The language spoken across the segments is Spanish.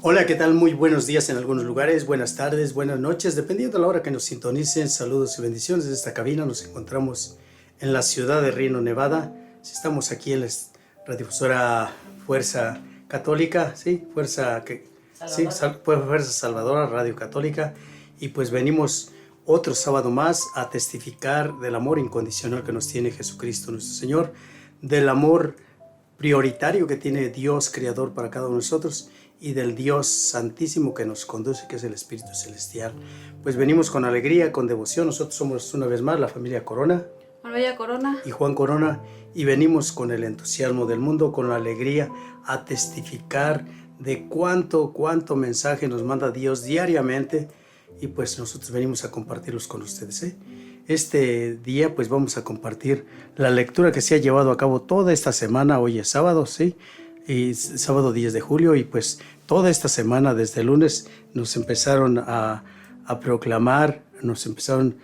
Hola, ¿qué tal? Muy buenos días en algunos lugares, buenas tardes, buenas noches, dependiendo de la hora que nos sintonicen. Saludos y bendiciones desde esta cabina. Nos encontramos en la ciudad de Reno, Nevada. Estamos aquí en la radiodifusora Fuerza Católica, ¿sí? Fuerza Salvadora, Radio Católica. Y pues venimos otro sábado más a testificar del amor incondicional que nos tiene Jesucristo nuestro Señor, del amor prioritario que tiene Dios Creador para cada uno de nosotros y del Dios Santísimo que nos conduce, que es el Espíritu Celestial. Pues venimos con alegría, con devoción. Nosotros somos una vez más la familia Corona, Marbella Corona y Juan Corona, y venimos con el entusiasmo del mundo, con la alegría a testificar de cuánto mensaje nos manda Dios diariamente, y pues nosotros venimos a compartirlos con ustedes, ¿eh? Este día pues vamos a compartir la lectura que se ha llevado a cabo toda esta semana. Hoy es sábado, ¿sí? Y sábado 10 de julio, y pues toda esta semana desde el lunes nos empezaron a proclamar, nos empezaron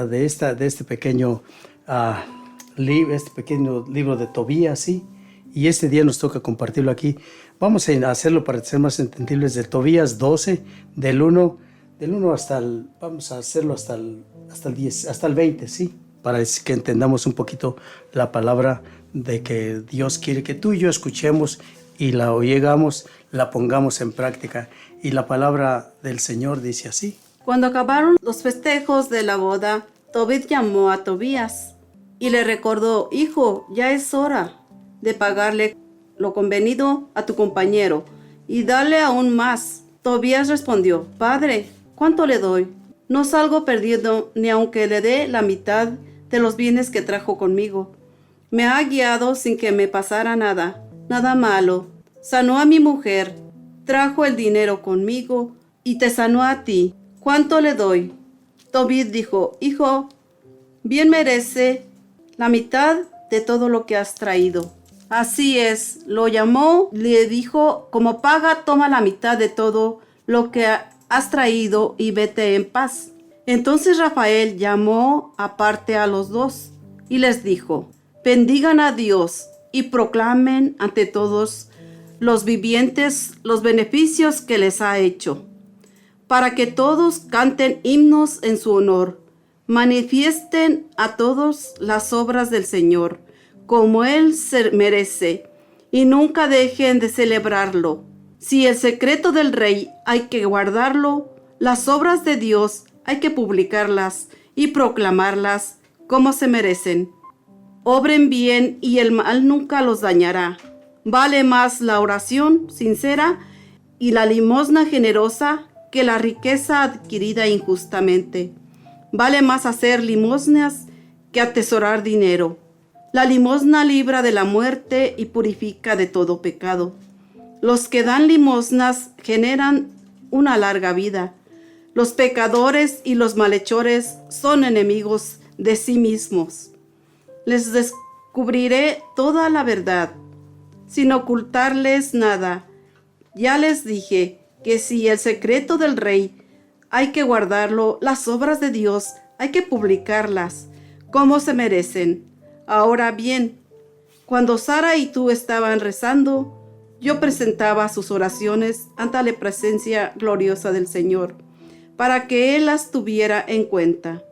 de este pequeño libro de Tobías, ¿sí? Y este día nos toca compartirlo aquí. Vamos a hacerlo para ser más entendibles, de Tobías 12, del 1 vamos a hacerlo hasta el 10, hasta el 20, ¿sí? Para que entendamos un poquito la palabra de que Dios quiere que tú y yo escuchemos y la oigamos, la pongamos en práctica. Y la palabra del Señor dice así. Cuando acabaron los festejos de la boda, Tobit llamó a Tobías y le recordó: hijo, ya es hora de pagarle lo convenido a tu compañero y darle aún más. Tobías respondió: padre, ¿cuánto le doy? No salgo perdido ni aunque le dé la mitad de los bienes que trajo conmigo. Me ha guiado sin que me pasara nada malo. Sanó a mi mujer, trajo el dinero conmigo y te sanó a ti. ¿Cuánto le doy? Tobit dijo: hijo, bien merece la mitad de todo lo que has traído. Así es, lo llamó, le dijo: como paga, toma la mitad de todo lo que has traído y vete en paz. Entonces Rafael llamó aparte a los dos y les dijo: bendigan a Dios y proclamen ante todos los vivientes los beneficios que les ha hecho, para que todos canten himnos en su honor, manifiesten a todos las obras del Señor, como Él se merece, y nunca dejen de celebrarlo. Si el secreto del Rey hay que guardarlo, las obras de Dios hay que publicarlas y proclamarlas como se merecen. Obren bien y el mal nunca los dañará. Vale más la oración sincera y la limosna generosa que la riqueza adquirida injustamente. Vale más hacer limosnas que atesorar dinero. La limosna libra de la muerte y purifica de todo pecado. Los que dan limosnas generan una larga vida. Los pecadores y los malhechores son enemigos de sí mismos. Les descubriré toda la verdad, sin ocultarles nada. Ya les dije que si el secreto del Rey hay que guardarlo, las obras de Dios hay que publicarlas como se merecen. Ahora bien, cuando Sara y tú estaban rezando, yo presentaba sus oraciones ante la presencia gloriosa del Señor, para que Él las tuviera en cuenta.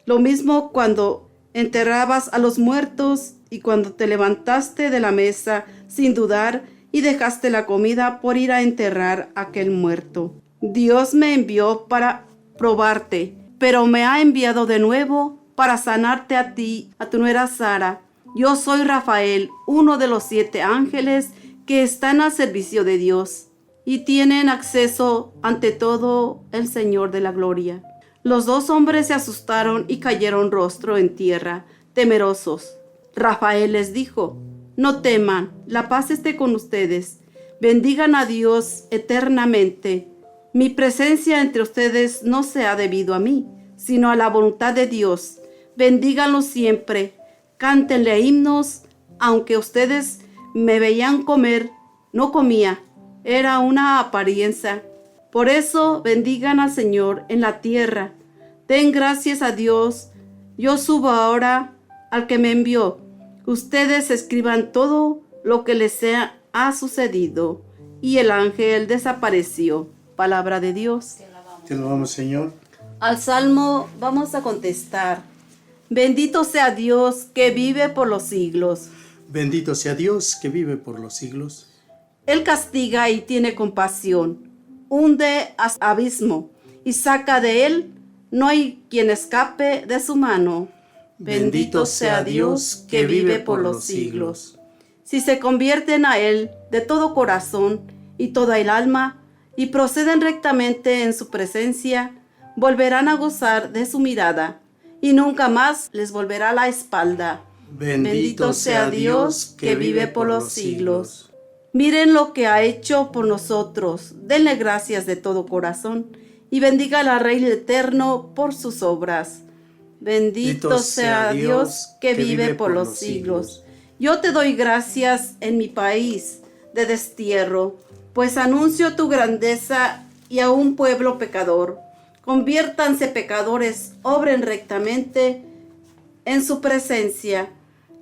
Lo mismo cuando enterrabas a los muertos y cuando te levantaste de la mesa sin dudar y dejaste la comida por ir a enterrar a aquel muerto. Dios me envió para probarte, pero me ha enviado de nuevo para sanarte a ti, a tu nuera Sara. Yo soy Rafael, uno de los 7 ángeles que están al servicio de Dios y tienen acceso ante todo el Señor de la gloria. Los 2 hombres se asustaron y cayeron rostro en tierra, temerosos. Rafael les dijo: no teman, la paz esté con ustedes. Bendigan a Dios eternamente. Mi presencia entre ustedes no se ha debido a mí, sino a la voluntad de Dios. Bendíganlo siempre, cántenle himnos, aunque ustedes me veían comer, no comía, era una apariencia. Por eso bendigan al Señor en la tierra. Den gracias a Dios. Yo subo ahora al que me envió. Ustedes escriban todo lo que les ha sucedido y el ángel desapareció. Palabra de Dios. Te alabamos, Señor. Al salmo vamos a contestar: bendito sea Dios que vive por los siglos. Bendito sea Dios que vive por los siglos. Él castiga y tiene compasión, hunde hasta abismo y saca de él. No hay quien escape de su mano. Bendito sea Dios que vive por los siglos. Si se convierten a Él de todo corazón y toda el alma y proceden rectamente en su presencia, volverán a gozar de su mirada y nunca más les volverá la espalda. Bendito sea Dios que vive por los siglos. Miren lo que ha hecho por nosotros. Denle gracias de todo corazón y bendiga al Rey eterno por sus obras. Bendito sea Dios que vive por los siglos. Yo te doy gracias en mi país de destierro, pues anuncio tu grandeza y a un pueblo pecador. Conviértanse pecadores, obren rectamente en su presencia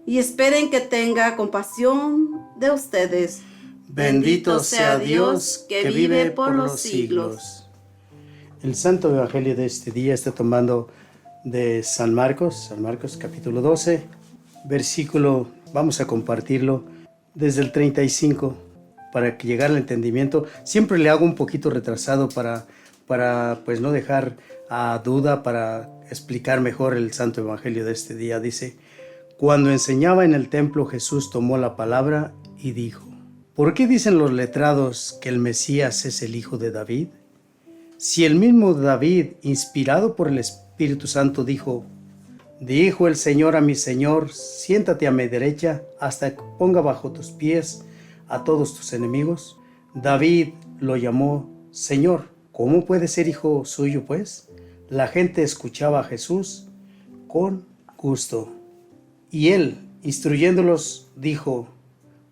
y esperen que tenga compasión de ustedes. Bendito sea Dios que vive por los siglos. El Santo Evangelio de este día está tomando de San Marcos capítulo 12, versículo, vamos a compartirlo desde el 35 para que llegue al entendimiento. Siempre le hago un poquito retrasado para pues no dejar a duda, para explicar mejor el Santo Evangelio de este día. Dice: cuando enseñaba en el templo, Jesús tomó la palabra y dijo: ¿por qué dicen los letrados que el Mesías es el hijo de David? Si el mismo David, inspirado por el Espíritu Santo, dijo el Señor a mi Señor, siéntate a mi derecha hasta que ponga bajo tus pies a todos tus enemigos. David lo llamó Señor. ¿Cómo puede ser hijo suyo, pues? La gente escuchaba a Jesús con gusto. Y él, instruyéndolos, dijo: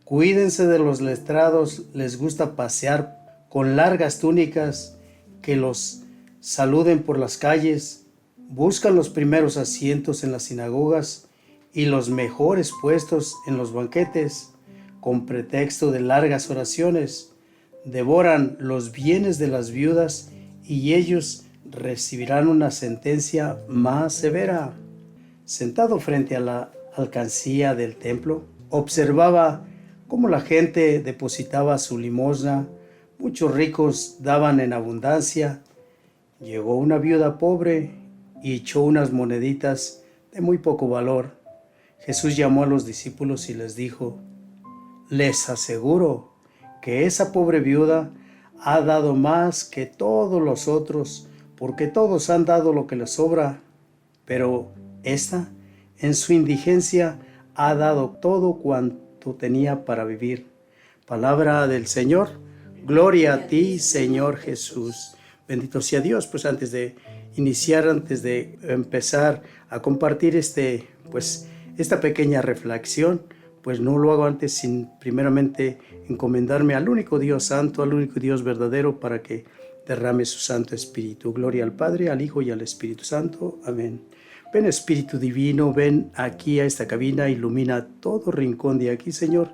cuídense de los letrados, les gusta pasear con largas túnicas, que los saluden por las calles, buscan los primeros asientos en las sinagogas y los mejores puestos en los banquetes, con pretexto de largas oraciones, devoran los bienes de las viudas y ellos recibirán una sentencia más severa. Sentado frente a la alcancía del templo, observaba cómo la gente depositaba su limosna. Muchos ricos daban en abundancia. Llegó una viuda pobre y echó unas moneditas de muy poco valor. Jesús llamó a los discípulos y les dijo: les aseguro que esa pobre viuda ha dado más que todos los otros, porque todos han dado lo que les sobra, pero esta, en su indigencia, ha dado todo cuanto tenía para vivir. Palabra del Señor. Gloria a ti, Señor Jesús. Bendito sea Dios. Pues antes de iniciar, antes de empezar a compartir esta pequeña reflexión, pues no lo hago antes sin primeramente encomendarme al único Dios santo, al único Dios verdadero, para que derrame su Santo Espíritu. Gloria al Padre, al Hijo y al Espíritu Santo. Amén. Ven, Espíritu Divino, ven aquí a esta cabina, ilumina todo rincón de aquí, Señor.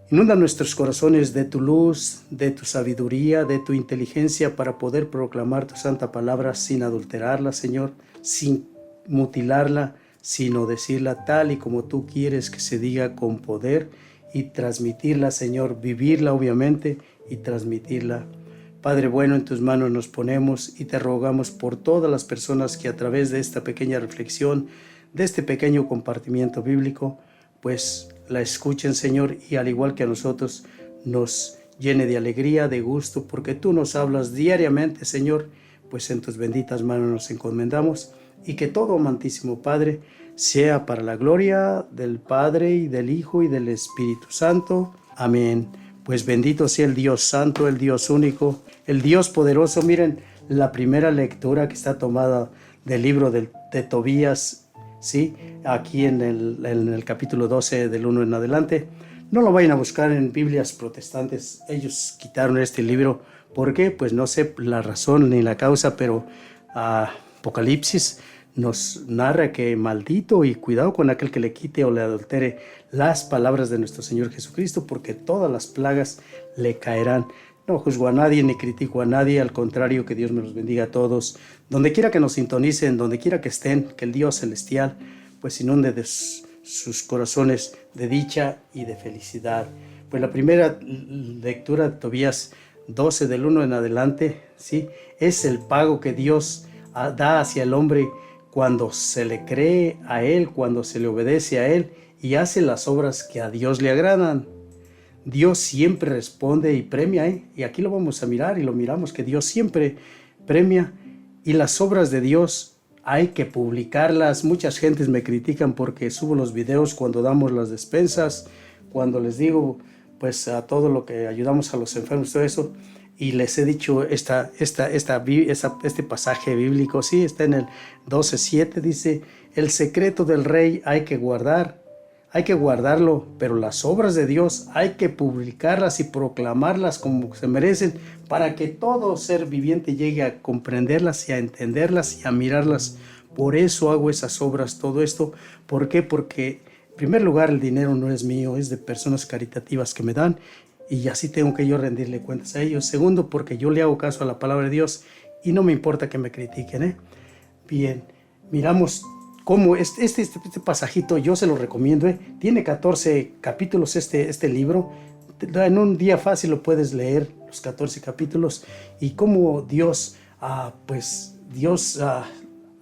Inunda nuestros corazones de tu luz, de tu sabiduría, de tu inteligencia, para poder proclamar tu santa palabra sin adulterarla, Señor, sin mutilarla, sino decirla tal y como tú quieres que se diga, con poder, y transmitirla, Señor, vivirla obviamente y transmitirla. Padre bueno, en tus manos nos ponemos y te rogamos por todas las personas que a través de esta pequeña reflexión, de este pequeño compartimiento bíblico, pues la escuchen, Señor, y al igual que a nosotros, nos llene de alegría, de gusto, porque tú nos hablas diariamente, Señor. Pues en tus benditas manos nos encomendamos, y que todo, amantísimo Padre, sea para la gloria del Padre y del Hijo y del Espíritu Santo. Amén. Pues bendito sea el Dios Santo, el Dios único, el Dios poderoso. Miren la primera lectura que está tomada del libro de Tobías, ¿sí? Aquí en el capítulo 12 del 1 en adelante. No lo vayan a buscar en Biblias protestantes. Ellos quitaron este libro. ¿Por qué? Pues no sé la razón ni la causa, pero Apocalipsis nos narra que maldito y cuidado con aquel que le quite o le adultere las palabras de nuestro Señor Jesucristo, porque todas las plagas le caerán. No juzgo a nadie ni critico a nadie, al contrario, que Dios me los bendiga a todos. Donde quiera que nos sintonicen, donde quiera que estén, que el Dios celestial pues inunde de sus corazones de dicha y de felicidad. Pues la primera lectura de Tobías 12 del 1 en adelante, ¿sí? Es el pago que Dios da hacia el hombre cuando se le cree a Él, cuando se le obedece a Él y hace las obras que a Dios le agradan. Dios siempre responde y premia, y aquí lo vamos a mirar y lo miramos, que Dios siempre premia, y las obras de Dios hay que publicarlas. Muchas gentes me critican porque subo los videos cuando damos las despensas, cuando les digo pues a todo lo que ayudamos a los enfermos, todo eso, y les he dicho este pasaje bíblico, sí, está en el 12:7, dice, el secreto del rey hay que guardarlo, pero las obras de Dios hay que publicarlas y proclamarlas como se merecen, para que todo ser viviente llegue a comprenderlas y a entenderlas y a mirarlas. Por eso hago esas obras, todo esto. ¿Por qué? Porque en primer lugar el dinero no es mío, es de personas caritativas que me dan, y así tengo que yo rendirle cuentas a ellos. Segundo, porque yo le hago caso a la palabra de Dios y no me importa que me critiquen, Bien, miramos cómo este pasajito, yo se lo recomiendo, Tiene 14 capítulos este libro. En un día fácil lo puedes leer, los 14 capítulos, y cómo Dios,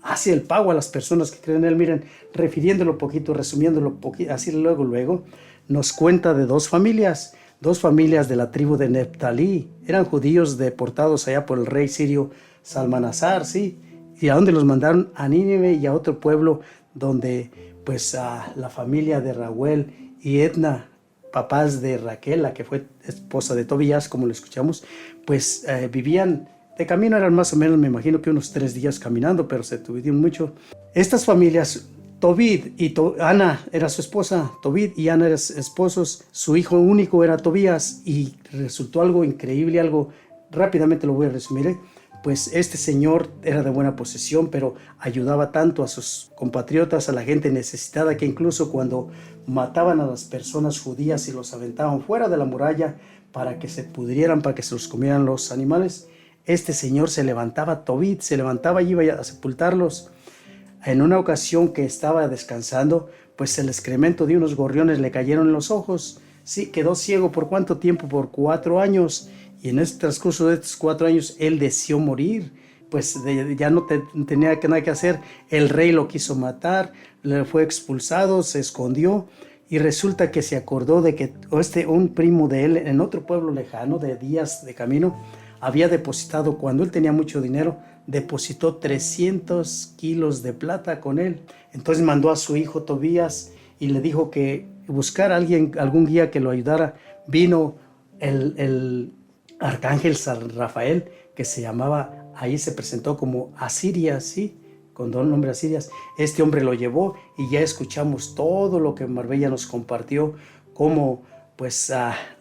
hace el pago a las personas que creen en Él. Miren, refiriéndolo poquito, resumiéndolo poquito, así luego, nos cuenta de dos familias de la tribu de Neftalí. Eran judíos deportados allá por el rey sirio Salmanasar, ¿sí? ¿Y a dónde los mandaron? A Nínive y a otro pueblo donde pues a la familia de Raguel y Edna, papás de Raquel, la que fue esposa de Tobías, como lo escuchamos, pues vivían de camino. Eran más o menos, me imagino que unos 3 días caminando, pero se tuvieron mucho. Estas familias, Tobit y Ana era su esposa, Tobit y Ana eran esposos, su hijo único era Tobías, y resultó algo increíble, algo rápidamente lo voy a resumir, Pues este señor era de buena posesión, pero ayudaba tanto a sus compatriotas, a la gente necesitada, que incluso cuando mataban a las personas judías y los aventaban fuera de la muralla para que se pudrieran, para que se los comieran los animales, este señor se levantaba, Tobit se levantaba y iba a sepultarlos. En una ocasión que estaba descansando, pues el excremento de unos gorriones le cayeron en los ojos. Sí, quedó ciego. ¿Por cuánto tiempo? Por 4 años. Y en este transcurso de estos 4 años, él deseó morir. Pues ya no tenía nada que hacer. El rey lo quiso matar, le fue expulsado, se escondió. Y resulta que se acordó de que un primo de él, en otro pueblo lejano, de días de camino, había depositado, cuando él tenía mucho dinero, depositó 300 kilos de plata con él. Entonces mandó a su hijo Tobías y le dijo que buscara algún guía que lo ayudara. Vino el arcángel San Rafael, que se llamaba, ahí se presentó como Asirias, ¿sí? Con nombre Asirias. Este hombre lo llevó y ya escuchamos todo lo que Marbella nos compartió, cómo pues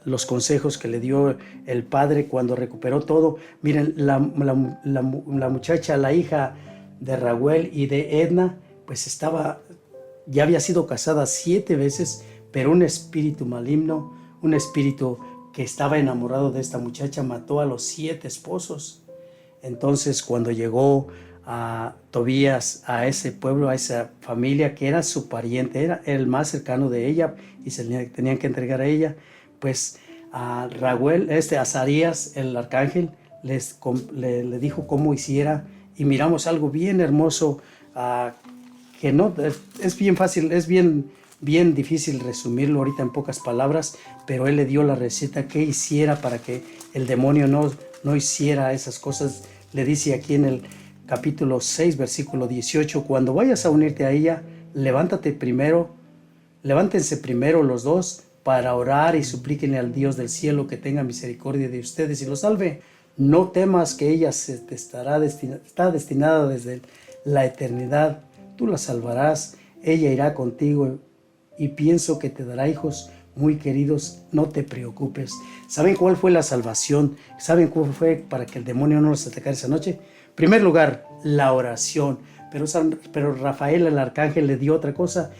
los consejos que le dio el padre cuando recuperó todo. Miren, la muchacha, la hija de Raguel y de Edna, pues ya había sido casada 7 veces, pero un espíritu maligno, un espíritu que estaba enamorado de esta muchacha, mató a los 7 esposos. Entonces, cuando llegó a Tobías a ese pueblo, a esa familia que era su pariente, era el más cercano de ella y se tenían que entregar a ella, pues a Raguel, Azarías, el arcángel, le dijo cómo hiciera, y miramos algo bien hermoso, que no es bien fácil, es bien difícil resumirlo ahorita en pocas palabras, pero él le dio la receta que hiciera para que el demonio no hiciera esas cosas. Le dice aquí en el capítulo 6, versículo 18, cuando vayas a unirte a ella, levántense primero los dos para orar y suplíquenle al Dios del cielo que tenga misericordia de ustedes y los salve. No temas, que ella está destinada desde la eternidad. Tú la salvarás, ella irá contigo y pienso que te dará hijos muy queridos. No te preocupes. ¿Saben cuál fue la salvación? ¿Saben cuál fue para que el demonio no los atacara esa noche? En primer lugar, la oración. Pero Rafael, el arcángel, le dio otra cosa.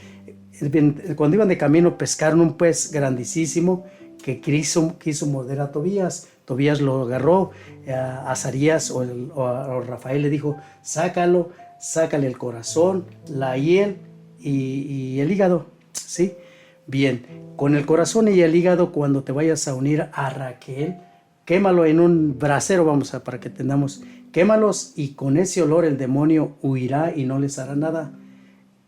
Cuando iban de camino, pescaron un pez grandísimo que quiso morder a Tobías, Tobías lo agarró, a Azarías o Rafael le dijo, sácale el corazón, la hiel y el hígado, ¿sí? Bien, con el corazón y el hígado, cuando te vayas a unir a Raquel, quémalo en un brasero, para que entendamos, quémalos y con ese olor el demonio huirá y no les hará nada.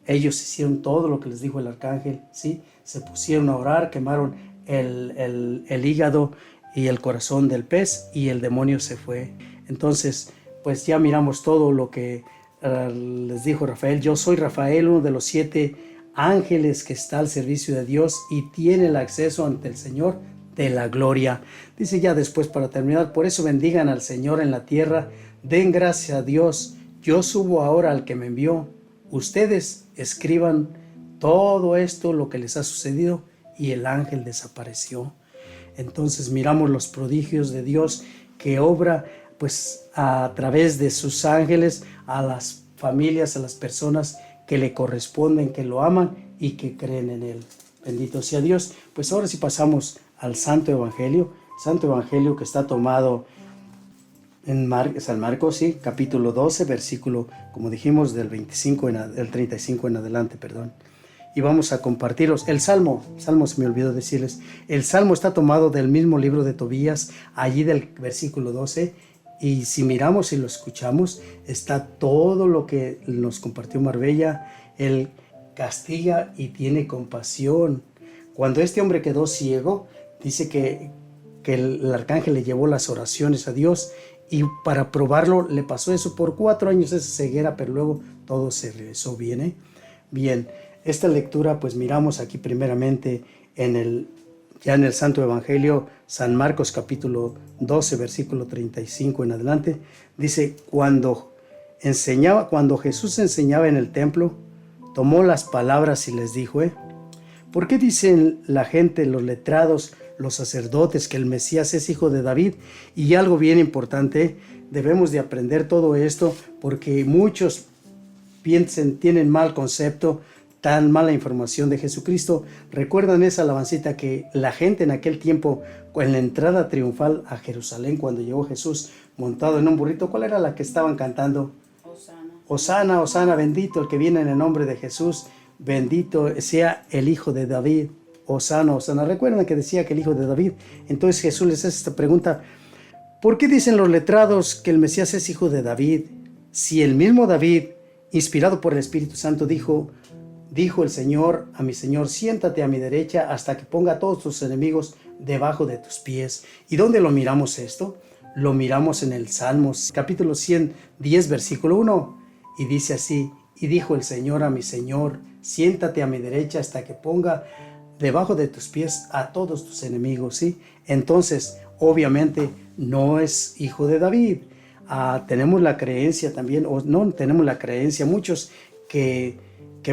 Ellos hicieron todo lo que les dijo el arcángel, ¿sí? Se pusieron a orar, quemaron el hígado y el corazón del pez y el demonio se fue. Entonces, pues ya miramos todo lo que les dijo Rafael. Yo soy Rafael, uno de los 7 ángeles que está al servicio de Dios y tiene el acceso ante el Señor de la gloria. Dice ya después, para terminar, por eso bendigan al Señor en la tierra, den gracias a Dios. Yo subo ahora al que me envió. Ustedes escriban todo esto, lo que les ha sucedido, y el ángel desapareció. Entonces miramos los prodigios de Dios que obra pues a través de sus ángeles a las familias, a las personas que le corresponden, que lo aman y que creen en él. Bendito sea Dios. Pues ahora sí pasamos al Santo Evangelio que está tomado en San Marcos, sí, capítulo 12, versículo, como dijimos, del 35 en adelante, perdón. Y vamos a compartirlos. El Salmo se me olvidó decirles, el Salmo está tomado del mismo libro de Tobías, allí del versículo 12, y si miramos y lo escuchamos, está todo lo que nos compartió Marbella. Él castiga y tiene compasión. Cuando este hombre quedó ciego, dice que el arcángel le llevó las oraciones a Dios, y para probarlo le pasó eso por 4 años, esa ceguera, pero luego todo se regresó bien, ¿eh? Bien, esta lectura pues miramos aquí primeramente ya en el Santo Evangelio, San Marcos capítulo 12, versículo 35 en adelante. Dice, cuando Jesús enseñaba en el templo, tomó las palabras y les dijo, ¿por qué dicen la gente, los letrados, los sacerdotes, que el Mesías es hijo de David? Y algo bien importante, debemos de aprender todo esto porque muchos tienen mal concepto, tan mala información de Jesucristo. ¿Recuerdan esa alabancita que la gente en aquel tiempo, en la entrada triunfal a Jerusalén, cuando llegó Jesús montado en un burrito, cuál era la que estaban cantando? Hosana, Hosana, bendito el que viene en el nombre de Jesús, bendito sea el hijo de David. Hosana, Hosana. ¿Recuerdan que decía que el hijo de David? Entonces Jesús les hace esta pregunta, ¿por qué dicen los letrados que el Mesías es hijo de David? Si el mismo David, inspirado por el Espíritu Santo, dijo el Señor a mi Señor, siéntate a mi derecha hasta que ponga a todos tus enemigos debajo de tus pies. ¿Y dónde lo miramos esto? Lo miramos en el Salmos, capítulo 110, versículo 1, y dice así, y dijo el Señor a mi Señor, siéntate a mi derecha hasta que ponga debajo de tus pies a todos tus enemigos, ¿sí? Entonces, obviamente, no es hijo de David. Tenemos la creencia también, o no tenemos la creencia, muchos que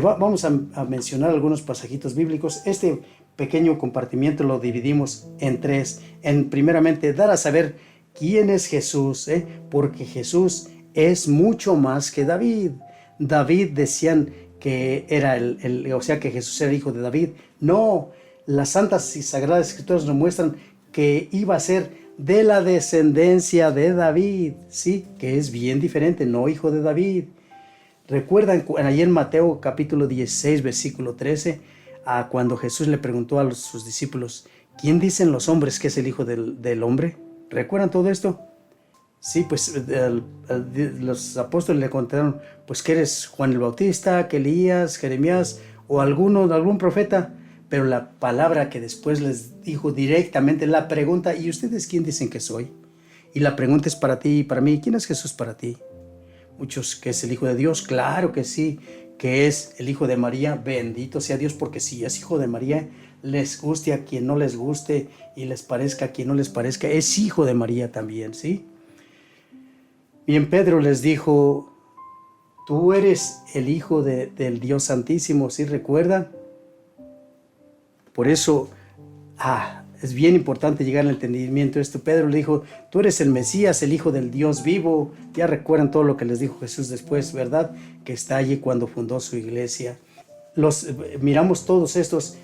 vamos a mencionar algunos pasajitos bíblicos. Este pequeño compartimiento lo dividimos en 3. Primeramente, dar a saber quién es Jesús, porque Jesús es mucho más que David. David decían que era que Jesús era hijo de David. No, las santas y sagradas escrituras nos muestran que iba a ser de la descendencia de David, sí, que es bien diferente, no hijo de David. Recuerdan allí en Mateo capítulo 16, versículo 13, cuando Jesús le preguntó a sus discípulos, ¿quién dicen los hombres que es el hijo del hombre? ¿Recuerdan todo esto? Sí, pues los apóstoles le contaron, pues que eres Juan el Bautista, que Elías, Jeremías o algún profeta, pero la palabra que después les dijo directamente, la pregunta, ¿y ustedes quién dicen que soy? Y la pregunta es para ti y para mí, ¿quién es Jesús para ti? Muchos, que es el Hijo de Dios, claro que sí, que es el Hijo de María, bendito sea Dios, porque si es Hijo de María, les guste a quien no les guste y les parezca a quien no les parezca, es Hijo de María también, ¿sí? Bien, Pedro les dijo, tú eres el Hijo del Dios Santísimo, ¿sí recuerdan? Por eso, es bien importante llegar al entendimiento de esto. Pedro le dijo, tú eres el Mesías, el Hijo del Dios vivo. Ya recuerdan todo lo que les dijo Jesús después, ¿verdad? Que está allí cuando fundó su iglesia. Miramos todos estos,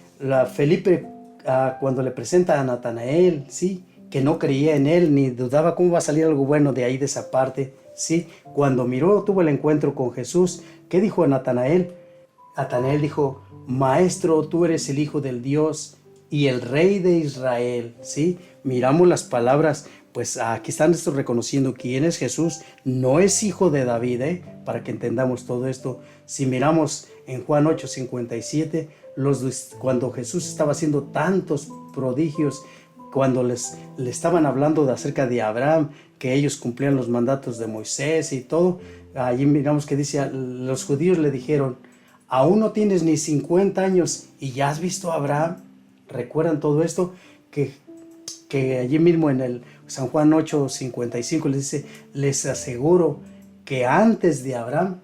Felipe, cuando le presenta a Natanael, ¿sí? que no creía en él, ni dudaba cómo va a salir algo bueno de ahí, de esa parte, ¿sí? Cuando tuvo el encuentro con Jesús, ¿qué dijo a Natanael? Natanael dijo: Maestro, tú eres el Hijo del Dios y el Rey de Israel, ¿sí? Miramos las palabras, pues aquí están estos reconociendo quién es Jesús. No es hijo de David, para que entendamos todo esto. Si miramos en Juan 8:57, cuando Jesús estaba haciendo tantos prodigios, cuando le estaban hablando acerca de Abraham, que ellos cumplían los mandatos de Moisés y todo, allí miramos que dice, los judíos le dijeron: aún no tienes ni 50 años y ya has visto a Abraham. ¿Recuerdan todo esto? Que allí mismo en el San Juan 8:55 les dice: les aseguro que antes de Abraham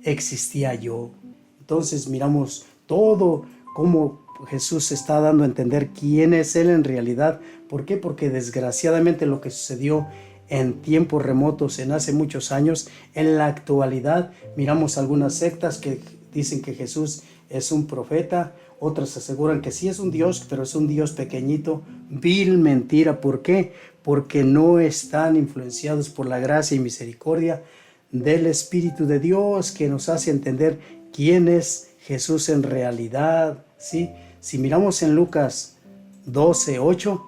existía yo. Entonces miramos todo cómo Jesús está dando a entender quién es Él en realidad. ¿Por qué? Porque desgraciadamente lo que sucedió en tiempos remotos, en hace muchos años, en la actualidad miramos algunas sectas que dicen que Jesús es un profeta, otras aseguran que sí es un Dios, pero es un Dios pequeñito. Vil mentira. ¿Por qué? Porque no están influenciados por la gracia y misericordia del Espíritu de Dios, que nos hace entender quién es Jesús en realidad, ¿sí? Si miramos en Lucas 12:8,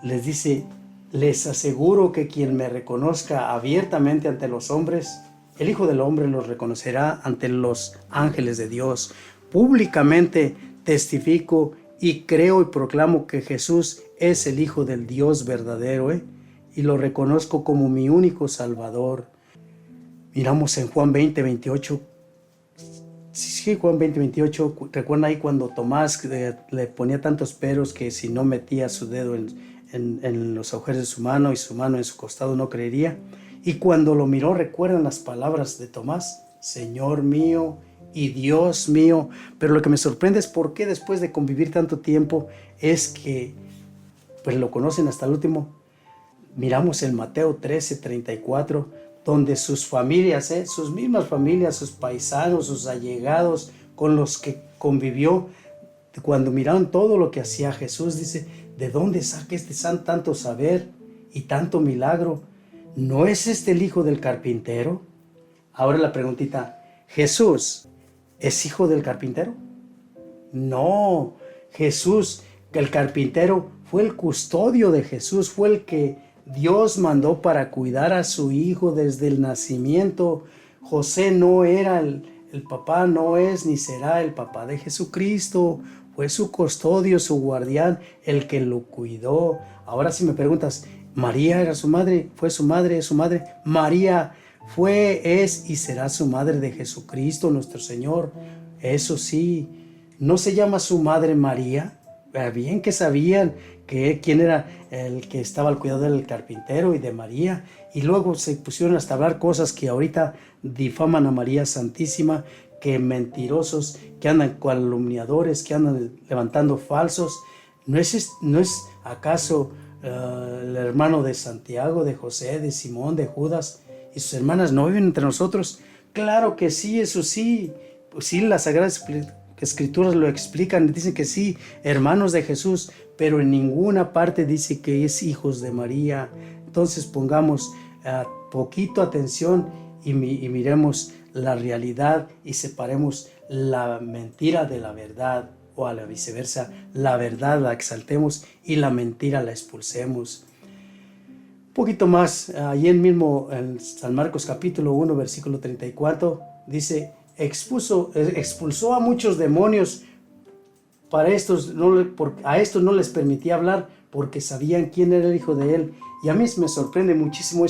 les dice: les aseguro que quien me reconozca abiertamente ante los hombres, el Hijo del Hombre los reconocerá ante los ángeles de Dios. Públicamente testifico y creo y proclamo que Jesús es el Hijo del Dios verdadero, y lo reconozco como mi único Salvador. Miramos en Juan 20:28. Sí, Juan 20:28. Recuerda ahí cuando Tomás le ponía tantos peros que si no metía su dedo en los agujeros de su mano y su mano en su costado no creería. Y cuando lo miró, ¿recuerdan las palabras de Tomás? Señor mío y Dios mío. Pero lo que me sorprende es por qué después de convivir tanto tiempo es que pues lo conocen hasta el último. Miramos en Mateo 13:34, donde sus familias, sus mismas familias, sus paisanos, sus allegados con los que convivió, cuando miraron todo lo que hacía Jesús, dice: ¿de dónde saca este tanto saber y tanto milagro? ¿No es este el hijo del carpintero? Ahora la preguntita: ¿Jesús es hijo del carpintero? No, Jesús, el carpintero, fue el custodio de Jesús, fue el que Dios mandó para cuidar a su hijo desde el nacimiento. José no era el papá, no es ni será el papá de Jesucristo. Fue su custodio, su guardián, el que lo cuidó. Ahora si me preguntas, ¿María era su madre? ¿Fue su madre? ¿Es su madre? María fue, es y será su madre de Jesucristo, nuestro Señor. Eso sí, ¿no se llama su madre María? Bien que sabían quién era el que estaba al cuidado del carpintero y de María. Y luego se pusieron hasta hablar cosas que ahorita difaman a María Santísima, que mentirosos, que andan calumniadores, que andan levantando falsos. ¿No es acaso el hermano de Santiago, de José, de Simón, de Judas y sus hermanas no viven entre nosotros? Claro que sí, eso sí. Pues sí, las Sagradas Escrituras lo explican, dicen que sí, hermanos de Jesús, pero en ninguna parte dice que es hijos de María. Entonces pongamos poquito atención y miremos la realidad y separemos la mentira de la verdad, o a la viceversa, la verdad la exaltemos y la mentira la expulsemos. Un poquito más, ahí mismo en San Marcos capítulo 1, versículo 34, dice: expulsó a muchos demonios. A estos no les permitía hablar porque sabían quién era el hijo de él. Y a mí me sorprende muchísimo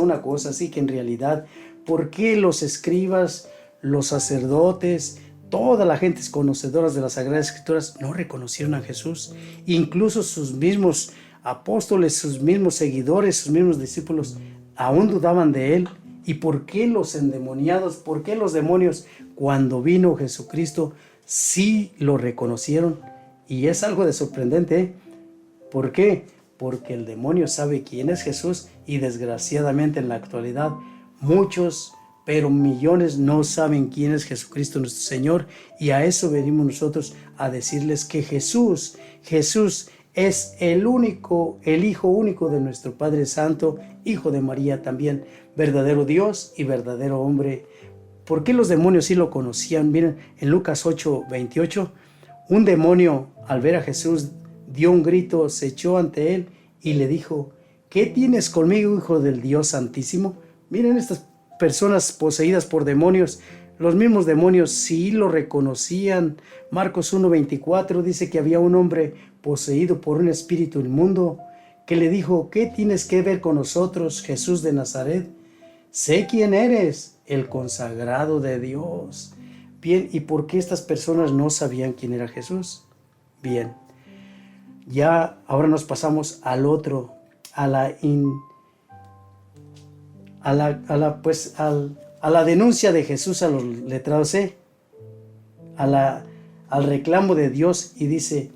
una cosa así, que en realidad, ¿por qué los escribas, los sacerdotes, toda la gente conocedora de las Sagradas Escrituras no reconocieron a Jesús? Incluso sus mismos apóstoles, sus mismos seguidores, sus mismos discípulos aún dudaban de él. ¿Y por qué los endemoniados, por qué los demonios, cuando vino Jesucristo, sí lo reconocieron? Y es algo de sorprendente, ¿Por qué? Porque el demonio sabe quién es Jesús y desgraciadamente en la actualidad muchos, pero millones no saben quién es Jesucristo nuestro Señor, y a eso venimos nosotros a decirles que Jesús es el Hijo único de nuestro Padre Santo, Hijo de María también, verdadero Dios y verdadero hombre. ¿Por qué los demonios sí lo conocían? Miren, en Lucas 8:28, un demonio al ver a Jesús dio un grito, se echó ante él y le dijo: ¿qué tienes conmigo, Hijo del Dios Santísimo? Miren, estas personas poseídas por demonios, los mismos demonios sí lo reconocían. Marcos 1:24 dice que había un hombre poseído por un espíritu inmundo que le dijo: ¿qué tienes que ver con nosotros, Jesús de Nazaret? Sé quién eres, el consagrado de Dios. Bien, ¿y por qué estas personas no sabían quién era Jesús? Bien, ya ahora nos pasamos al otro, a la denuncia de Jesús a los letrados, al reclamo de Dios, y dice: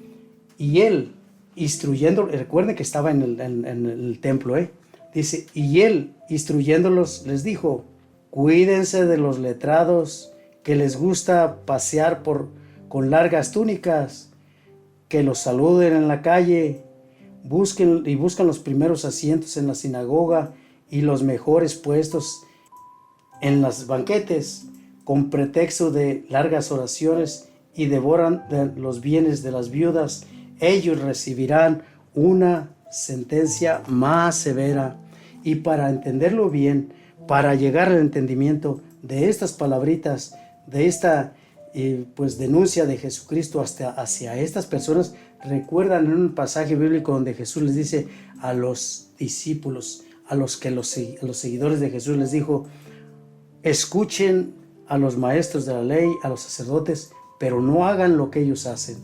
y él, instruyendo, recuerden que estaba en el templo, dice: y él, instruyéndolos, les dijo: cuídense de los letrados, que les gusta pasear con largas túnicas, que los saluden en la calle, buscan los primeros asientos en la sinagoga y los mejores puestos en los banquetes, con pretexto de largas oraciones, y devoran los bienes de las viudas. Ellos recibirán una sentencia más severa. Y para entenderlo bien, para llegar al entendimiento de estas palabritas, de esta denuncia de Jesucristo hacia estas personas, recuerdan en un pasaje bíblico donde Jesús les dice a los discípulos, a los seguidores de Jesús, les dijo: escuchen a los maestros de la ley, a los sacerdotes, pero no hagan lo que ellos hacen.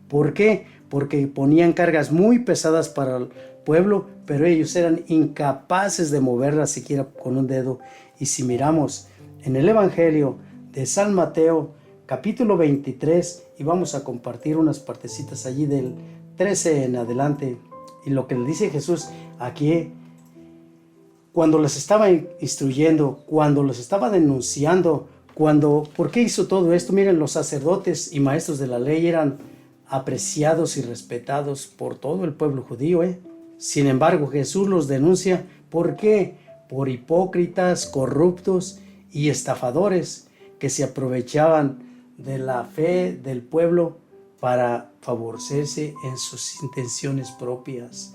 ¿Por qué? Porque ponían cargas muy pesadas para el pueblo, pero ellos eran incapaces de moverlas siquiera con un dedo. Y si miramos en el Evangelio de San Mateo, capítulo 23, y vamos a compartir unas partecitas allí del 13 en adelante, y lo que le dice Jesús aquí, cuando les estaba instruyendo, cuando los estaba denunciando, ¿por qué hizo todo esto? Miren, los sacerdotes y maestros de la ley eran apreciados y respetados por todo el pueblo judío, Sin embargo, Jesús los denuncia. ¿Por qué? Por hipócritas, corruptos y estafadores que se aprovechaban de la fe del pueblo para favorecerse en sus intenciones propias.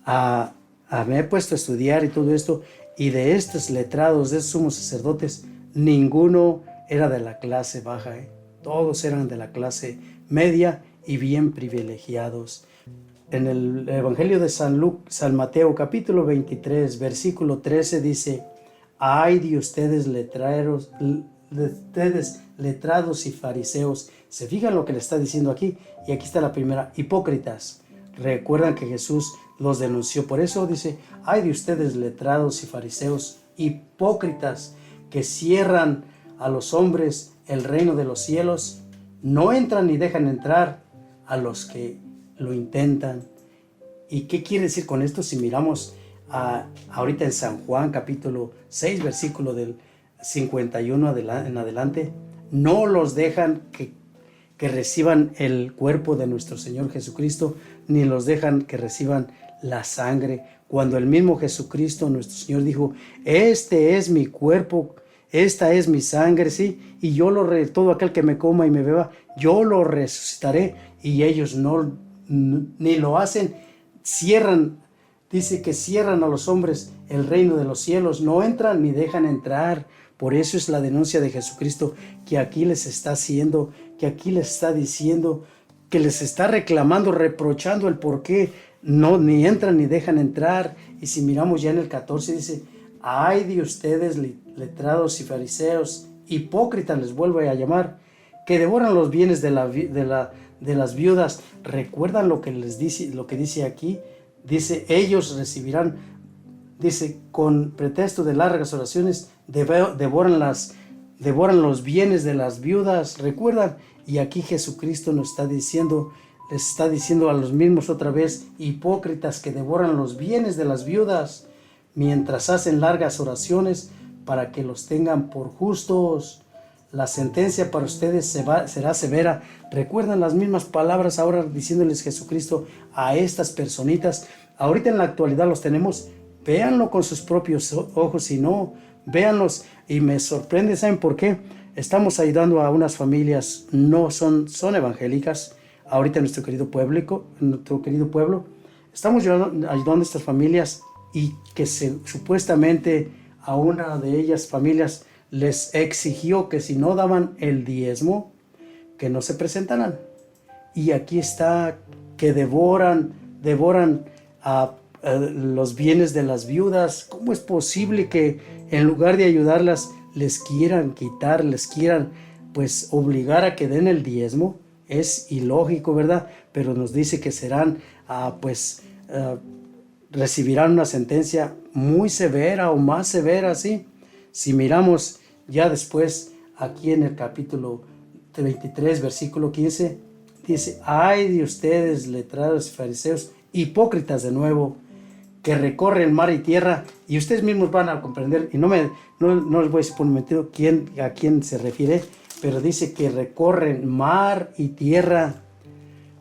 Me he puesto a estudiar y todo esto, y de estos letrados, de estos sumos sacerdotes, ninguno era de la clase baja, Todos eran de la clase media y bien privilegiados. En el Evangelio de San Mateo, capítulo 23, versículo 13, dice: ay de ustedes letrados y fariseos. Se fijan lo que le está diciendo aquí, y aquí está la primera: hipócritas. Recuerdan que Jesús los denunció, por eso dice: ay de ustedes letrados y fariseos, hipócritas, que cierran a los hombres el reino de los cielos, no entran ni dejan entrar a los que lo intentan. ¿Y qué quiere decir con esto? Si miramos ahorita en San Juan capítulo 6, versículo del 51 en adelante, no los dejan que reciban el cuerpo de nuestro Señor Jesucristo, ni los dejan que reciban la sangre, cuando el mismo Jesucristo, nuestro Señor, dijo: este es mi cuerpo, esta es mi sangre, ¿sí? Y todo aquel que me coma y me beba, yo lo resucitaré. Y ellos ni lo hacen, cierran. Dice que cierran a los hombres el reino de los cielos, no entran ni dejan entrar. Por eso es la denuncia de Jesucristo que aquí les está haciendo, que aquí les está diciendo, que les está reclamando, reprochando el por qué ni entran ni dejan entrar. Y si miramos ya en el 14 dice: ay de ustedes letrados y fariseos, hipócritas les vuelvo a llamar, que devoran los bienes de las viudas. ¿Recuerdan lo que les dice, lo que dice aquí? Dice: ellos recibirán, dice, con pretexto de largas oraciones, devoran los bienes de las viudas. ¿Recuerdan? Y aquí Jesucristo nos está diciendo, les está diciendo a los mismos otra vez: hipócritas, que devoran los bienes de las viudas, mientras hacen largas oraciones para que los tengan por justos. la sentencia para ustedes será severa. Recuerdan las mismas palabras ahora diciéndoles Jesucristo a estas personitas. Ahorita en la actualidad los tenemos. Véanlo con sus propios ojos, si no, véanlos. Y me sorprende, ¿saben por qué? Estamos ayudando a unas familias, son evangélicas, ahorita en nuestro querido pueblo. Estamos ayudando a estas familias y que supuestamente a una de ellas familias les exigió que si no daban el diezmo, que no se presentaran. Y aquí está que devoran a los bienes de las viudas. ¿Cómo es posible que en lugar de ayudarlas les quieran quitar, les quieran pues obligar a que den el diezmo? Es ilógico, ¿verdad? Pero nos dice que serán recibirán una sentencia muy severa o más severa, ¿sí? Si miramos ya después aquí en el capítulo 23, versículo 15, dice: ay de ustedes, letrados y fariseos, hipócritas de nuevo, que recorren mar y tierra. Y ustedes mismos van a comprender, y no les voy a decir por un momento a quién se refiere, pero dice que recorren mar y tierra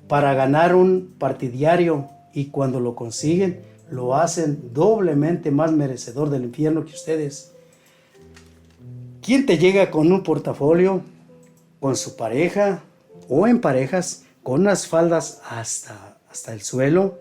para ganar un partidario, y cuando lo consiguen, lo hacen doblemente más merecedor del infierno que ustedes. ¿Quién te llega con un portafolio, con su pareja o en parejas, con unas faldas hasta el suelo,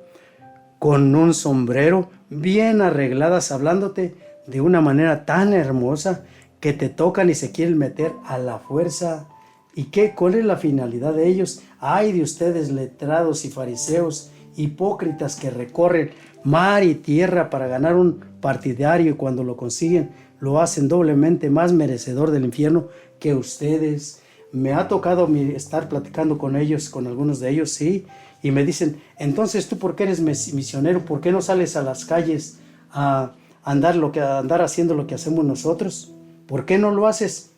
con un sombrero, bien arregladas, hablándote de una manera tan hermosa que te tocan y se quieren meter a la fuerza? ¿Y cuál es la finalidad de ellos? Ay de ustedes, letrados y fariseos, hipócritas, que recorren mar y tierra para ganar un partidario, y cuando lo consiguen lo hacen doblemente más merecedor del infierno que ustedes. Me ha tocado estar platicando con ellos, con algunos de ellos, sí, y me dicen: entonces tú, ¿por qué eres misionero? ¿Por qué no sales a las calles a andar haciendo lo que hacemos nosotros? ¿Por qué no lo haces?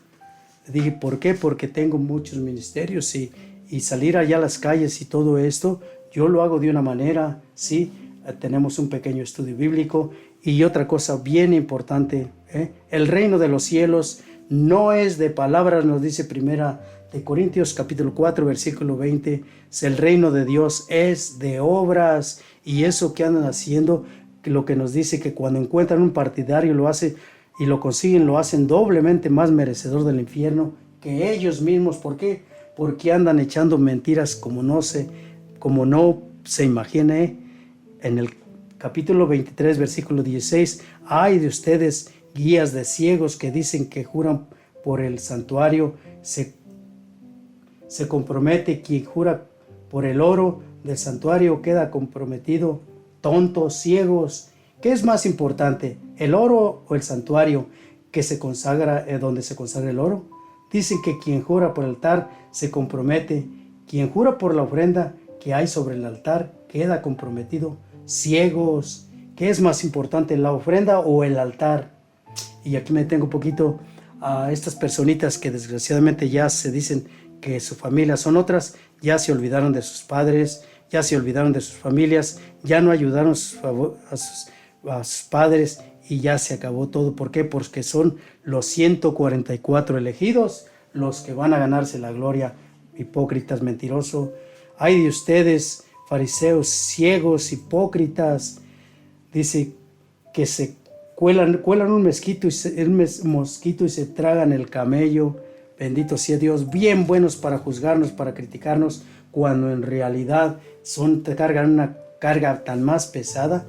Le dije: ¿por qué? Porque tengo muchos ministerios y salir allá a las calles y todo esto, yo lo hago de una manera, sí. Tenemos un pequeño estudio bíblico. Y otra cosa bien importante, el reino de los cielos no es de palabras, nos dice Primera de Corintios capítulo 4 versículo 20. El reino de Dios es de obras, y eso que andan haciendo, lo que nos dice que cuando encuentran un partidario lo hacen y lo consiguen, lo hacen doblemente más merecedor del infierno que ellos mismos. ¿Por qué? Porque andan echando mentiras como no se imagine. En el capítulo 23, versículo 16, ay de ustedes, guías de ciegos, que dicen que juran por el santuario, se compromete. Quien jura por el oro del santuario queda comprometido. Tontos, ciegos, ¿qué es más importante, el oro o el santuario que se consagra, donde se consagra el oro? Dicen que quien jura por el altar se compromete. Quien jura por la ofrenda que hay sobre el altar queda comprometido. Ciegos, ¿qué es más importante, la ofrenda o el altar? Y aquí me tengo un poquito a estas personitas que desgraciadamente ya se dicen que su familia son otras, ya se olvidaron de sus padres, ya se olvidaron de sus familias, ya no ayudaron a sus padres, y ya se acabó todo. ¿Por qué? Porque son los 144 elegidos los que van a ganarse la gloria. Hipócritas, mentiroso. Ay de ustedes, fariseos, ciegos, hipócritas. Dice que se cuelan un mosquito y se tragan el camello. Bendito sea Dios, bien buenos para juzgarnos, para criticarnos, cuando en realidad cargan una carga tan más pesada.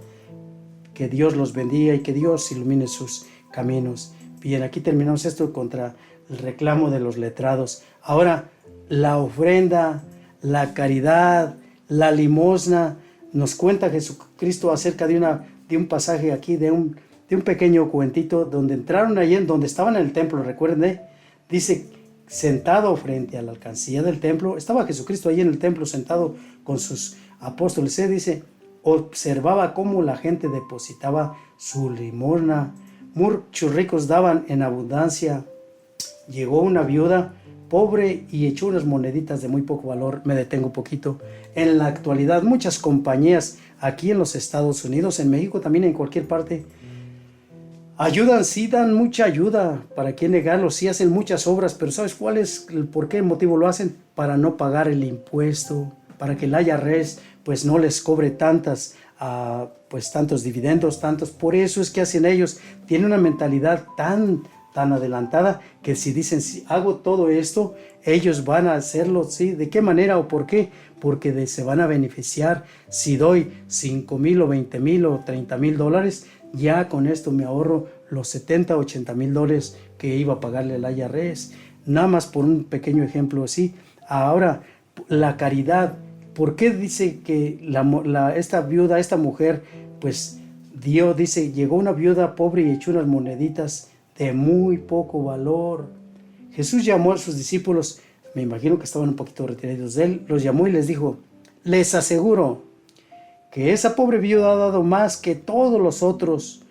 Que Dios los bendiga y que Dios ilumine sus caminos. Bien, aquí terminamos esto contra el reclamo de los letrados. Ahora, la ofrenda, la caridad, la limosna. Nos cuenta Jesucristo acerca de un pasaje aquí, de un pequeño cuentito, donde entraron allí, donde estaban en el templo, recuerden, dice, sentado frente a la alcancía del templo, estaba Jesucristo allí en el templo sentado con sus apóstoles, dice, observaba cómo la gente depositaba su limosna. Muchos ricos daban en abundancia. Llegó una viuda pobre y echó unas moneditas de muy poco valor. Me detengo un poquito. En la actualidad, muchas compañías aquí en los Estados Unidos, en México, también en cualquier parte, Ayudan, sí dan mucha ayuda, ¿para qué negarlo? Sí hacen muchas obras, pero ¿sabes cuál es por qué motivo lo hacen? Para no pagar el impuesto, para que el IRS pues no les cobre pues tantos dividendos, por eso es que hacen ellos. Tienen una mentalidad tan adelantada que si dicen, si hago todo esto, ellos van a hacerlo, ¿sí? ¿De qué manera o por qué? Porque se van a beneficiar. Si doy 5,000 o 20,000 o 30,000 dólares, ya con esto me ahorro los 70, 80 mil dólares que iba a pagarle el IRS. Nada más por un pequeño ejemplo así. Ahora, la caridad. ¿Por qué dice que esta viuda, esta mujer, pues dice, llegó una viuda pobre y echó unas moneditas de muy poco valor? Jesús llamó a sus discípulos, me imagino que estaban un poquito retirados de él, los llamó y les dijo, les aseguro que esa pobre viuda ha dado más que todos los otros,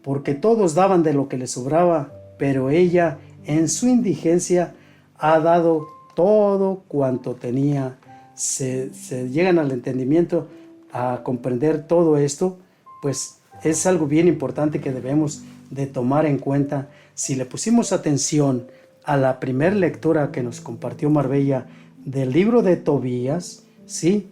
porque todos daban de lo que les sobraba, pero ella, en su indigencia, ha dado todo cuanto tenía. Se llegan al entendimiento, a comprender todo esto, pues es algo bien importante que debemos de tomar en cuenta. Si le pusimos atención a la primera lectura que nos compartió Marbella del libro de Tobías, ¿sí?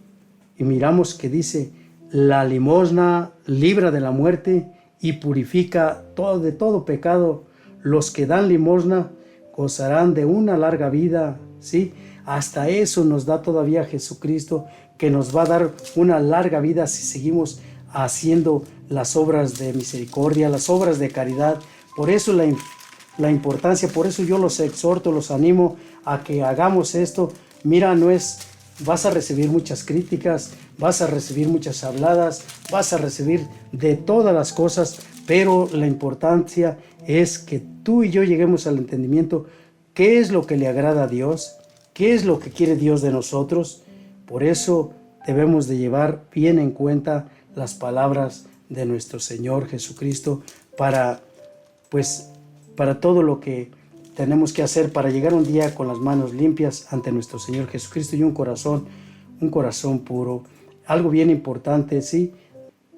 Y miramos que dice, la limosna libra de la muerte y purifica de todo pecado. Los que dan limosna gozarán de una larga vida, ¿sí? Hasta eso nos da todavía Jesucristo, que nos va a dar una larga vida si seguimos haciendo las obras de misericordia, las obras de caridad. Por eso la importancia, por eso yo los exhorto, los animo a que hagamos esto. Mira, vas a recibir muchas críticas, vas a recibir muchas habladas, vas a recibir de todas las cosas, pero la importancia es que tú y yo lleguemos al entendimiento qué es lo que le agrada a Dios, qué es lo que quiere Dios de nosotros. Por eso debemos de llevar bien en cuenta las palabras de nuestro Señor Jesucristo para todo lo que tenemos que hacer para llegar un día con las manos limpias ante nuestro Señor Jesucristo y un corazón puro. Algo bien importante, ¿sí?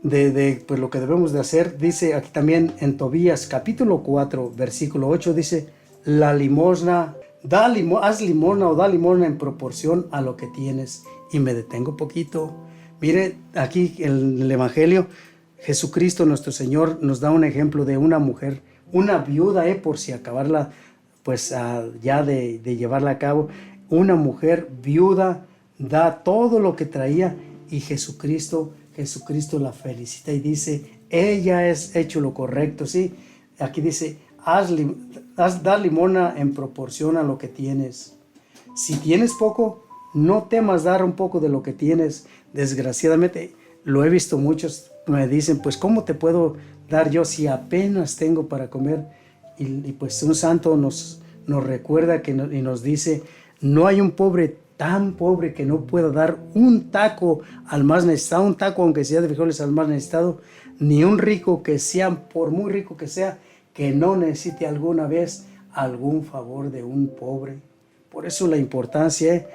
Pues lo que debemos de hacer, dice aquí también en Tobías capítulo 4, versículo 8, dice, la limosna, haz limosna o da limosna en proporción a lo que tienes. Y me detengo poquito. Mire, aquí en el Evangelio, Jesucristo nuestro Señor nos da un ejemplo de una mujer, una viuda, por si acabarla, pues ya de llevarla a cabo. Una mujer viuda da todo lo que traía y Jesucristo la felicita y dice, ella ha hecho lo correcto, ¿sí? Aquí dice, da limosna en proporción a lo que tienes. Si tienes poco, no temas dar un poco de lo que tienes. Desgraciadamente, lo he visto muchos, me dicen, pues ¿cómo te puedo dar yo si apenas tengo para comer? Y pues un santo nos recuerda y nos dice, no hay un pobre tan pobre que no pueda dar un taco al más necesitado, un taco aunque sea de frijoles al más necesitado, ni un rico que sea, por muy rico que sea, que no necesite alguna vez algún favor de un pobre. Por eso la importancia,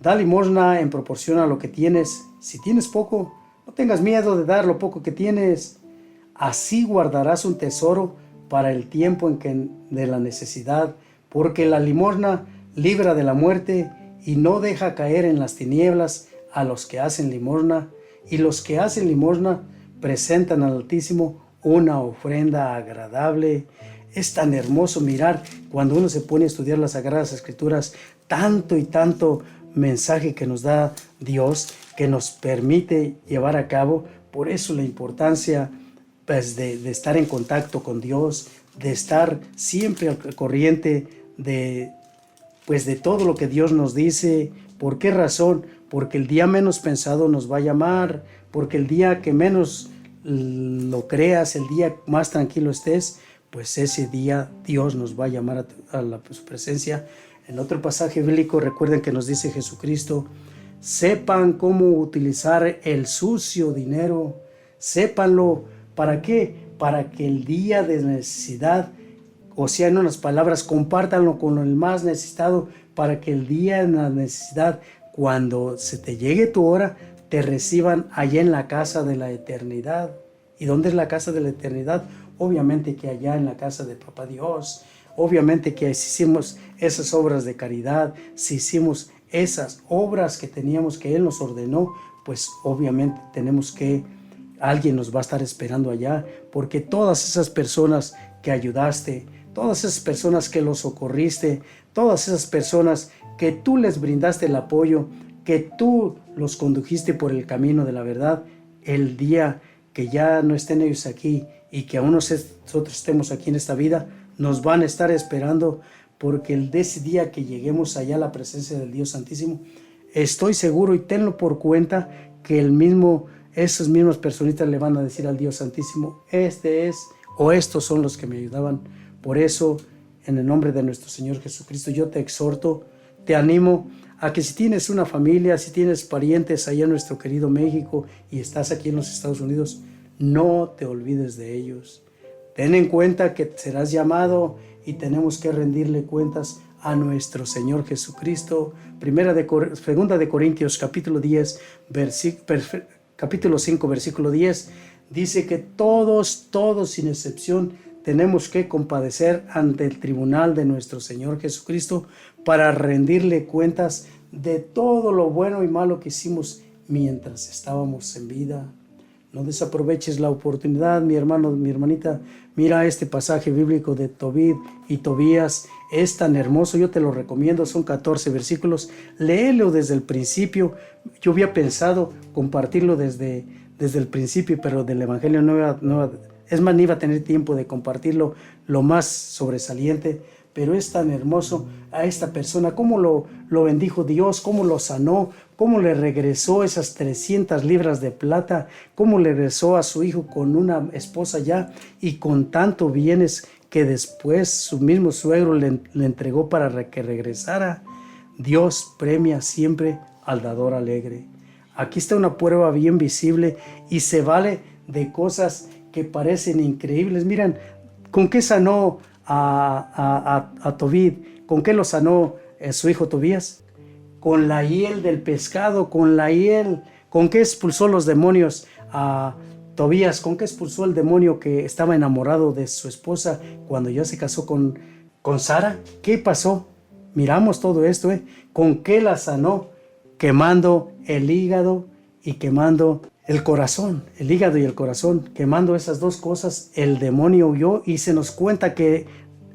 da limosna en proporción a lo que tienes. Si tienes poco, no tengas miedo de dar lo poco que tienes. Así guardarás un tesoro para el tiempo de la necesidad, porque la limosna libra de la muerte y no deja caer en las tinieblas a los que hacen limosna, y los que hacen limosna presentan al Altísimo una ofrenda agradable. Es tan hermoso mirar cuando uno se pone a estudiar las Sagradas Escrituras, tanto y tanto mensaje que nos da Dios, que nos permite llevar a cabo. Por eso la importancia pues, de estar en contacto con Dios, de estar siempre al corriente de todo lo que Dios nos dice. ¿Por qué razón? Porque el día menos pensado nos va a llamar, porque el día que menos lo creas, el día más tranquilo estés, pues ese día Dios nos va a llamar a su presencia. En otro pasaje bíblico, recuerden que nos dice Jesucristo, sepan cómo utilizar el sucio dinero, sépanlo. ¿Para qué? Para que el día de necesidad, o sea, en unas palabras, compártanlo con el más necesitado, para que el día de la necesidad, cuando se te llegue tu hora, te reciban allá en la casa de la eternidad. ¿Y dónde es la casa de la eternidad? obviamente que allá en la casa de Papá Dios, obviamente que si hicimos esas obras de caridad, si hicimos esas obras que teníamos, que Él nos ordenó, pues obviamente tenemos que, alguien nos va a estar esperando allá, porque todas esas personas que ayudaste, todas esas personas que los socorriste, todas esas personas que tú les brindaste el apoyo, que tú los condujiste por el camino de la verdad, el día que ya no estén ellos aquí y que aún nosotros estemos aquí en esta vida, nos van a estar esperando, porque el de ese día que lleguemos allá a la presencia del Dios Santísimo, estoy seguro, y tenlo por cuenta, que esas mismas personitas le van a decir al Dios Santísimo, este es, o estos son los que me ayudaban. Por eso, en el nombre de nuestro Señor Jesucristo, yo te exhorto, te animo a que si tienes una familia, si tienes parientes allá en nuestro querido México y estás aquí en los Estados Unidos, no te olvides de ellos. Ten en cuenta que serás llamado y tenemos que rendirle cuentas a nuestro Señor Jesucristo. Segunda de Corintios capítulo 5 versículo 10 dice que todos sin excepción tenemos que compadecer ante el tribunal de nuestro Señor Jesucristo para rendirle cuentas de todo lo bueno y malo que hicimos mientras estábamos en vida. No desaproveches la oportunidad, mi hermano, mi hermanita. Mira este pasaje bíblico de Tobit y Tobías. Es tan hermoso, yo te lo recomiendo. Son 14 versículos. Léelo desde el principio. Yo había pensado compartirlo desde el principio, pero del Evangelio no es más, ni iba a tener tiempo de compartirlo lo más sobresaliente. Pero es tan hermoso a esta persona, cómo lo bendijo Dios, cómo lo sanó, cómo le regresó esas 300 libras de plata, cómo le regresó a su hijo con una esposa ya y con tantos bienes que después su mismo suegro le entregó para que regresara. Dios premia siempre al dador alegre. Aquí está una prueba bien visible y se vale de cosas que parecen increíbles. Miren, ¿con qué sanó a Tobit? ¿Con qué lo sanó su hijo Tobías? Con la hiel del pescado, con la hiel. ¿Con qué expulsó los demonios a Tobías? ¿Con qué expulsó el demonio que estaba enamorado de su esposa cuando ya se casó con Sara? ¿Qué pasó? Miramos todo esto, ¿Con qué la sanó? Quemando el hígado y quemando el corazón, el hígado y el corazón, quemando esas dos cosas, el demonio huyó y se nos cuenta que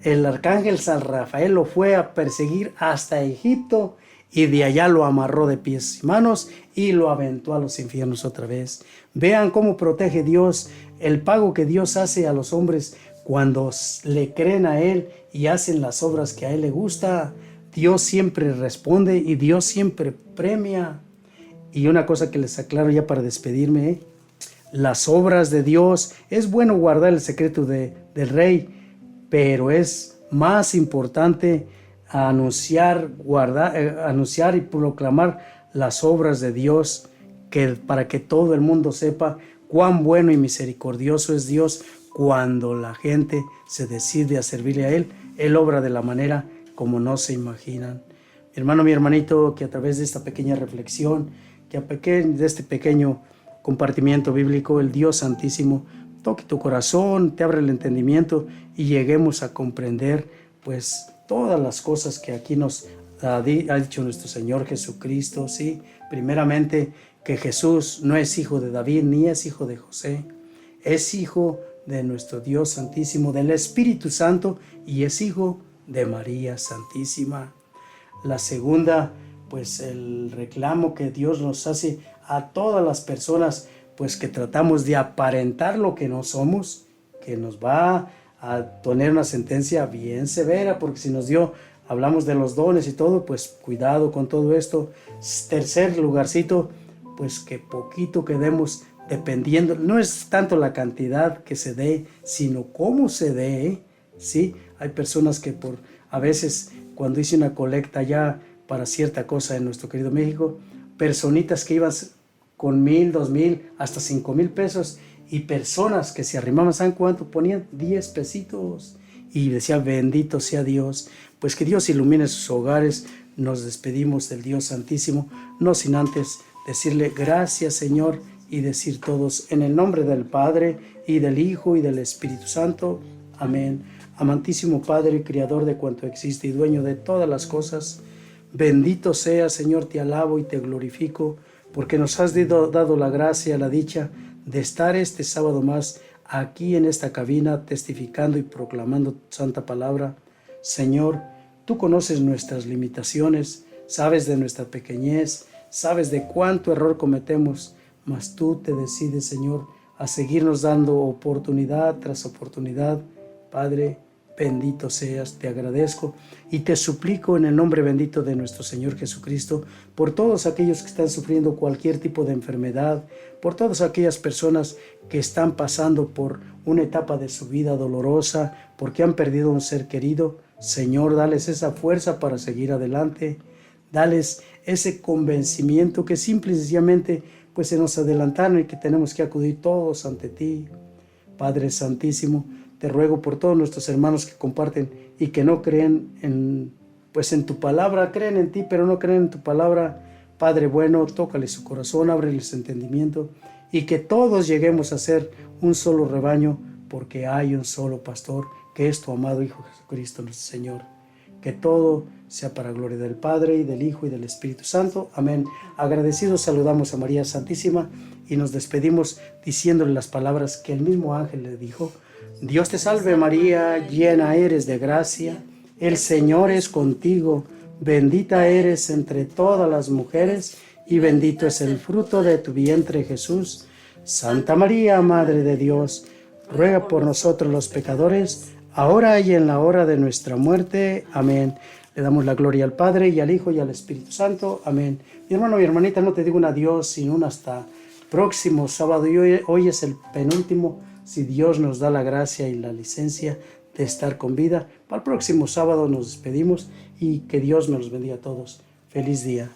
el arcángel San Rafael lo fue a perseguir hasta Egipto y de allá lo amarró de pies y manos y lo aventó a los infiernos otra vez. Vean cómo protege Dios, el pago que Dios hace a los hombres cuando le creen a Él y hacen las obras que a Él le gusta. Dios siempre responde y Dios siempre premia. Y una cosa que les aclaro ya para despedirme, las obras de Dios, es bueno guardar el secreto del rey, pero es más importante anunciar y proclamar las obras de Dios, para que todo el mundo sepa cuán bueno y misericordioso es Dios cuando la gente se decide a servirle a Él. Él obra de la manera como no se imaginan. Mi hermano, mi hermanito, que a través de esta pequeña reflexión, de este pequeño compartimiento bíblico, el Dios Santísimo toque tu corazón, te abre el entendimiento y lleguemos a comprender pues todas las cosas que aquí nos ha dicho nuestro Señor Jesucristo. Sí, primeramente que Jesús no es hijo de David ni es hijo de José, es hijo de nuestro Dios Santísimo, del Espíritu Santo, y es hijo de María Santísima. La segunda, pues el reclamo que Dios nos hace a todas las personas, pues que tratamos de aparentar lo que no somos, que nos va a poner una sentencia bien severa, porque si hablamos de los dones y todo, pues cuidado con todo esto. Tercer lugarcito, pues que poquito que demos, dependiendo, no es tanto la cantidad que se dé, sino cómo se dé, ¿sí? Hay personas que a veces cuando hice una colecta ya para cierta cosa en nuestro querido México, personitas que iban con 1,000, 2,000, hasta 5,000 pesos, y personas que se arrimaban, ¿saben cuánto? Ponían 10 pesitos y decía bendito sea Dios. Pues que Dios ilumine sus hogares. Nos despedimos del Dios Santísimo, no sin antes decirle gracias, Señor, y decir todos, en el nombre del Padre, y del Hijo, y del Espíritu Santo. Amén. Amantísimo Padre, Creador de cuanto existe y dueño de todas las cosas, bendito seas, Señor, te alabo y te glorifico, porque nos has dado la gracia, la dicha de estar este sábado más aquí en esta cabina, testificando y proclamando tu santa palabra. Señor, tú conoces nuestras limitaciones, sabes de nuestra pequeñez, sabes de cuánto error cometemos, mas tú te decides, Señor, a seguirnos dando oportunidad tras oportunidad. Padre, bendito seas, te agradezco y te suplico en el nombre bendito de nuestro Señor Jesucristo, por todos aquellos que están sufriendo cualquier tipo de enfermedad, por todas aquellas personas que están pasando por una etapa de su vida dolorosa, porque han perdido un ser querido. Señor, dales esa fuerza para seguir adelante, dales ese convencimiento que simple y sencillamente pues se nos adelantaron y que tenemos que acudir todos ante ti. Padre Santísimo, te ruego por todos nuestros hermanos que comparten y que no creen en tu palabra, creen en ti, pero no creen en tu palabra. Padre bueno, tócale su corazón, ábreles entendimiento y que todos lleguemos a ser un solo rebaño, porque hay un solo pastor, que es tu amado Hijo Jesucristo nuestro Señor. Que todo sea para gloria del Padre, y del Hijo, y del Espíritu Santo. Amén. Agradecidos saludamos a María Santísima y nos despedimos diciéndole las palabras que el mismo ángel le dijo. Dios te salve María, llena eres de gracia, el Señor es contigo, bendita eres entre todas las mujeres, y bendito es el fruto de tu vientre Jesús. Santa María, Madre de Dios, ruega por nosotros los pecadores, ahora y en la hora de nuestra muerte. Amén. Le damos la gloria al Padre, y al Hijo, y al Espíritu Santo. Amén. Mi hermano, mi hermanita, no te digo un adiós, sino un hasta próximo sábado. Y hoy es el penúltimo, si Dios nos da la gracia y la licencia de estar con vida. Para el próximo sábado nos despedimos y que Dios nos bendiga a todos. Feliz día.